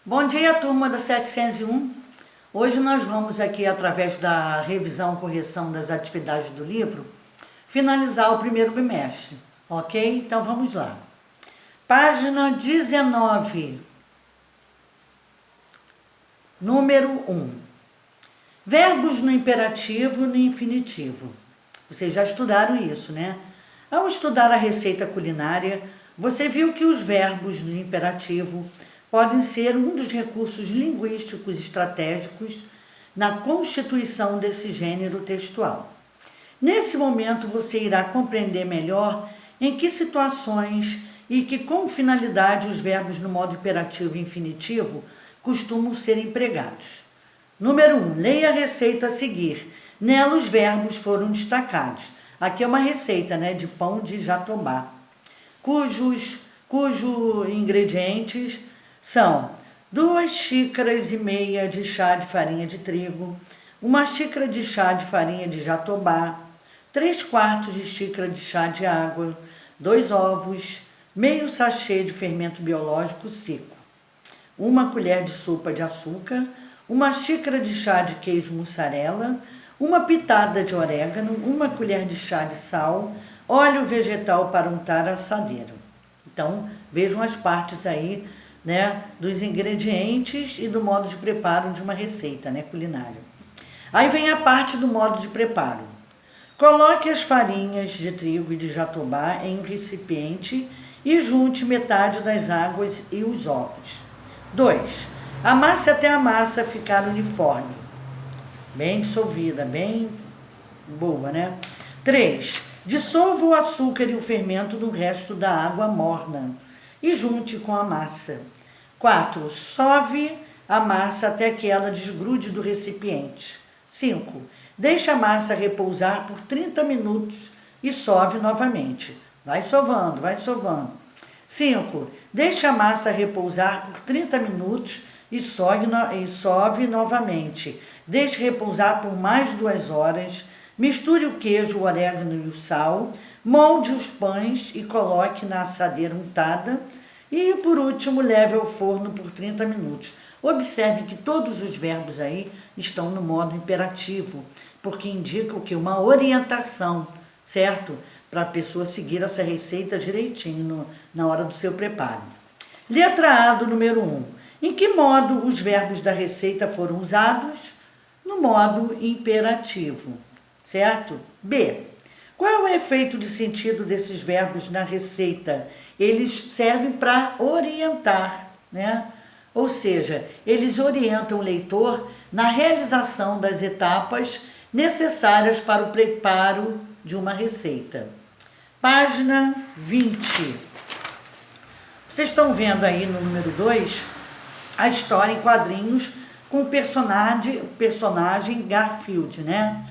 Bom dia, turma da 701. Hoje nós vamos aqui, através da revisão e correção das atividades do livro, finalizar o primeiro bimestre, ok? Então vamos lá. Página 19, número 1. Verbos no imperativo e no infinitivo. Vocês já estudaram isso, né? Ao estudar a receita culinária, você viu que os verbos no imperativo podem ser um dos recursos linguísticos estratégicos na constituição desse gênero textual. Nesse momento, você irá compreender melhor em que situações e que com finalidade os verbos no modo imperativo e infinitivo costumam ser empregados. Número 1. Leia a receita a seguir. Nela os verbos foram destacados. Aqui é uma receita, né, de pão de jatobá, cujos ingredientes são 2,5 xícaras de chá de farinha de trigo, 1 xícara de chá de farinha de jatobá, 3/4 de xícara de chá de água, 2 ovos, meio sachê de fermento biológico seco, 1 colher de sopa de açúcar, 1 xícara de chá de queijo mussarela, 1 pitada de orégano, 1 colher de chá de sal, óleo vegetal para untar a assadeira. Então, vejam as partes aí, né, dos ingredientes e do modo de preparo de uma receita, né, culinária. Aí vem a parte do modo de preparo. Coloque as farinhas de trigo e de jatobá em um recipiente e junte metade das águas e os ovos. 2. Amasse até a massa ficar uniforme, bem dissolvida, bem boa, né? 3. Dissolva o açúcar e o fermento do resto da água morna e junte com a massa. 4. Sove a massa até que ela desgrude do recipiente. 5. Deixe a massa repousar por 30 minutos e sove novamente. Vai sovando, vai sovando. 5. Deixe a massa repousar por 30 minutos e sove novamente. Deixe repousar por mais 2 horas. Misture o queijo, o orégano e o sal. Molde os pães e coloque na assadeira untada. E, por último, leve ao forno por 30 minutos. Observe que todos os verbos aí estão no modo imperativo, porque indica o quê? Uma orientação, certo? Para a pessoa seguir essa receita direitinho na hora do seu preparo. Letra A do número 1. Em que modo os verbos da receita foram usados? No modo imperativo, certo? B. Qual é o efeito de sentido desses verbos na receita? Eles servem para orientar, né? Ou seja, eles orientam o leitor na realização das etapas necessárias para o preparo de uma receita. Página 20. Vocês estão vendo aí no número 2 a história em quadrinhos com o personagem Garfield, né?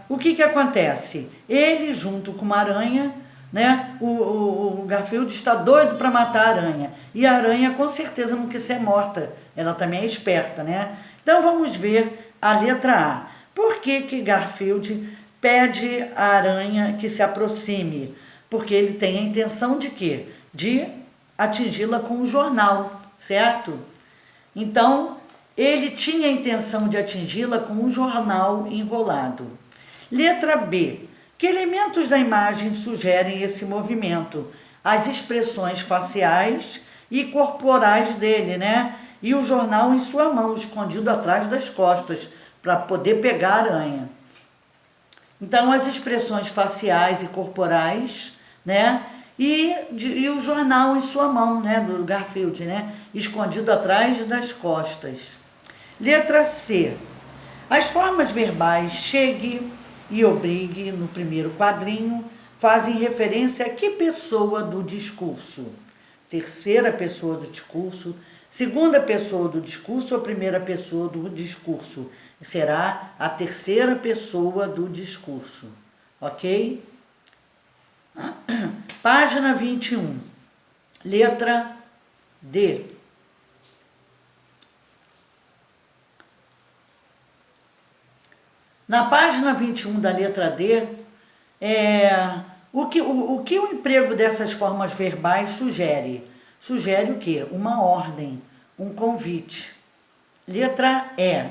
O que acontece? Ele, junto com uma aranha, né? O Garfield está doido para matar a aranha. E a aranha com certeza não quer ser morta. Ela também é esperta, né? Então vamos ver a letra A. Por que Garfield pede à aranha que se aproxime? Porque ele tem a intenção de quê? De atingi-la com um jornal, certo? Então, ele tinha a intenção de atingi-la com um jornal enrolado. Letra B. Que elementos da imagem sugerem esse movimento? As expressões faciais e corporais dele, né? E o jornal em sua mão, escondido atrás das costas, para poder pegar a aranha. Então, as expressões faciais e corporais, né? E o jornal em sua mão, né? Do Garfield, né? Escondido atrás das costas. Letra C. As formas verbais chegue e obrigue, no primeiro quadrinho, fazem referência a que pessoa do discurso? Terceira pessoa do discurso, segunda pessoa do discurso ou primeira pessoa do discurso? Será a terceira pessoa do discurso, ok? Página 21, letra D. Na página 21 da letra D, o que o emprego dessas formas verbais sugere? Sugere o quê? Uma ordem, um convite. Letra E.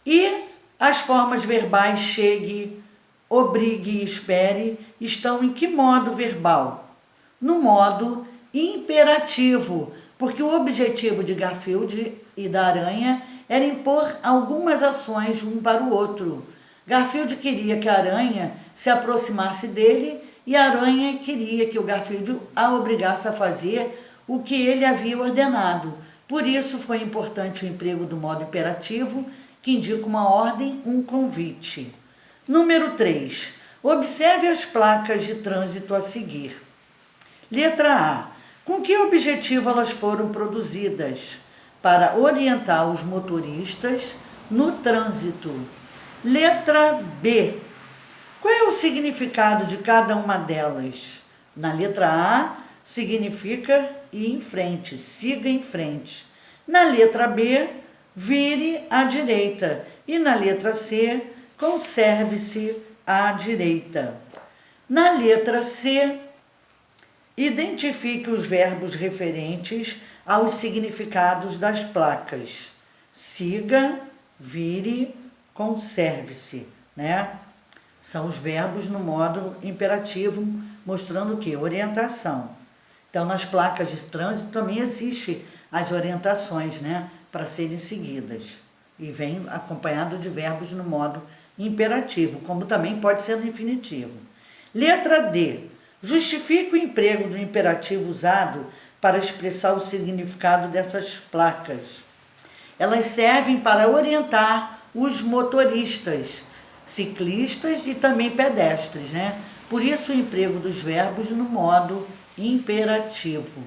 E as formas verbais chegue, obrigue e espere estão em que modo verbal? No modo imperativo, porque o objetivo de Garfield e da aranha era impor algumas ações um para o outro. Garfield queria que a aranha se aproximasse dele e a aranha queria que o Garfield a obrigasse a fazer o que ele havia ordenado. Por isso foi importante o emprego do modo imperativo, que indica uma ordem, um convite. Número 3. Observe as placas de trânsito a seguir. Letra A. Com que objetivo elas foram produzidas? Para orientar os motoristas no trânsito. Letra B. Qual é o significado de cada uma delas? Na letra A, significa ir em frente, siga em frente. Na letra B, vire à direita. E na letra C, conserve-se à direita. Na letra C, identifique os verbos referentes aos significados das placas. Siga, vire, conserve-se, né? São os verbos no modo imperativo, mostrando o quê? Orientação. Então, nas placas de trânsito também existem as orientações, né? Para serem seguidas. E vem acompanhado de verbos no modo imperativo, como também pode ser no infinitivo. Letra D. Justifique o emprego do imperativo usado para expressar o significado dessas placas. Elas servem para orientar os motoristas, ciclistas e também pedestres, né? Por isso o emprego dos verbos no modo imperativo.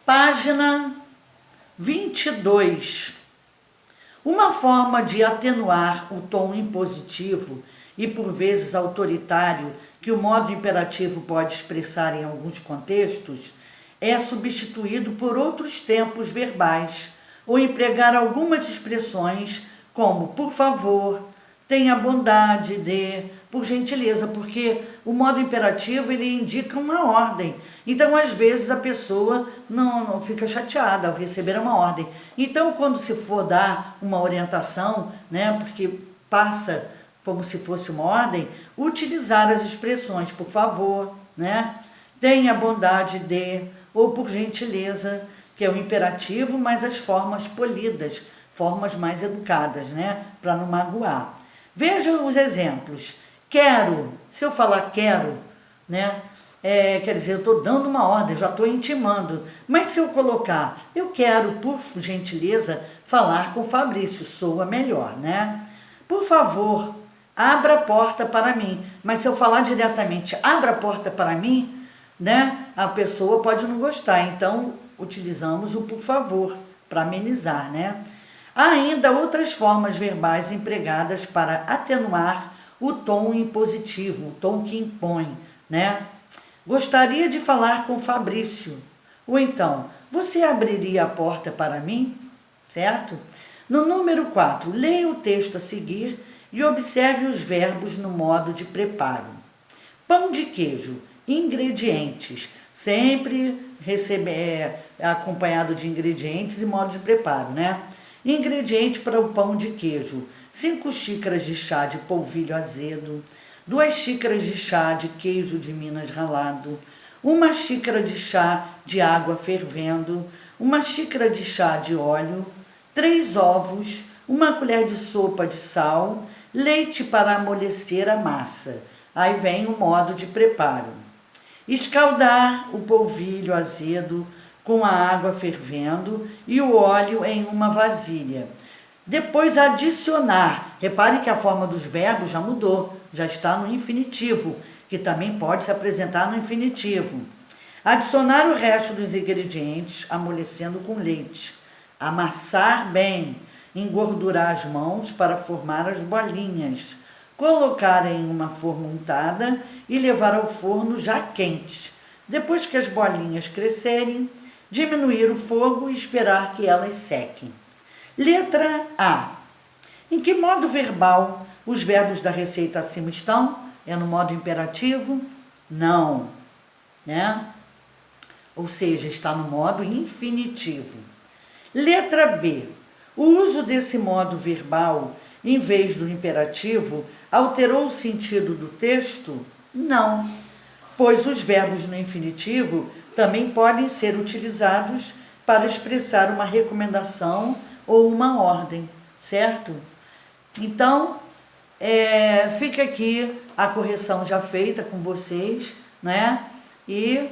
Página 22. Uma forma de atenuar o tom impositivo e por vezes autoritário que o modo imperativo pode expressar em alguns contextos é substituído por outros tempos verbais ou empregar algumas expressões como por favor, tenha bondade de, por gentileza, porque o modo imperativo ele indica uma ordem. Então, às vezes, a pessoa não fica chateada ao receber uma ordem. Então, quando se for dar uma orientação, né, porque passa como se fosse uma ordem, utilizar as expressões por favor, né, tenha bondade de, ou por gentileza, que é o imperativo, mas as formas polidas, formas mais educadas, né, para não magoar. Veja os exemplos. Quero, se eu falar quero, né, quer dizer, eu estou dando uma ordem, já estou intimando. Mas se eu colocar, eu quero, por gentileza, falar com o Fabrício, soa melhor, né? Por favor, abra a porta para mim. Mas se eu falar diretamente, abra a porta para mim, né, a pessoa pode não gostar. Então, utilizamos o por favor, para amenizar, né? Há ainda outras formas verbais empregadas para atenuar o tom impositivo, o tom que impõe, né? Gostaria de falar com Fabrício. Ou então, você abriria a porta para mim? Certo? No número 4, leia o texto a seguir e observe os verbos no modo de preparo. Pão de queijo, ingredientes, sempre acompanhado de ingredientes e modo de preparo, né? Ingrediente para o pão de queijo: 5 xícaras de chá de polvilho azedo, 2 xícaras de chá de queijo de Minas ralado, 1 xícara de chá de água fervendo, 1 xícara de chá de óleo, 3 ovos, 1 colher de sopa de sal, leite para amolecer a massa. Aí vem o modo de preparo. Escaldar o polvilho azedo com a água fervendo e o óleo em uma vasilha. Depois adicionar. Repare que a forma dos verbos já mudou, já está no infinitivo, que também pode se apresentar no infinitivo. Adicionar o resto dos ingredientes, amolecendo com leite. Amassar bem, engordurar as mãos para formar as bolinhas. Colocar em uma forma untada e levar ao forno já quente. Depois que as bolinhas crescerem, diminuir o fogo e esperar que elas sequem. Letra A. Em que modo verbal os verbos da receita acima estão? É no modo imperativo? Não, né? ou seja, está no modo infinitivo. Letra B. O uso desse modo verbal, em vez do imperativo, alterou o sentido do texto? Não, pois os verbos no infinitivo também podem ser utilizados para expressar uma recomendação ou uma ordem, certo? Então, fica aqui a correção já feita com vocês, né? E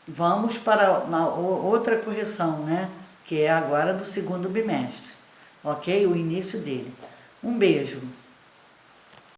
vamos para outra correção, né? Que é agora do segundo bimestre, ok? O início dele. Um beijo.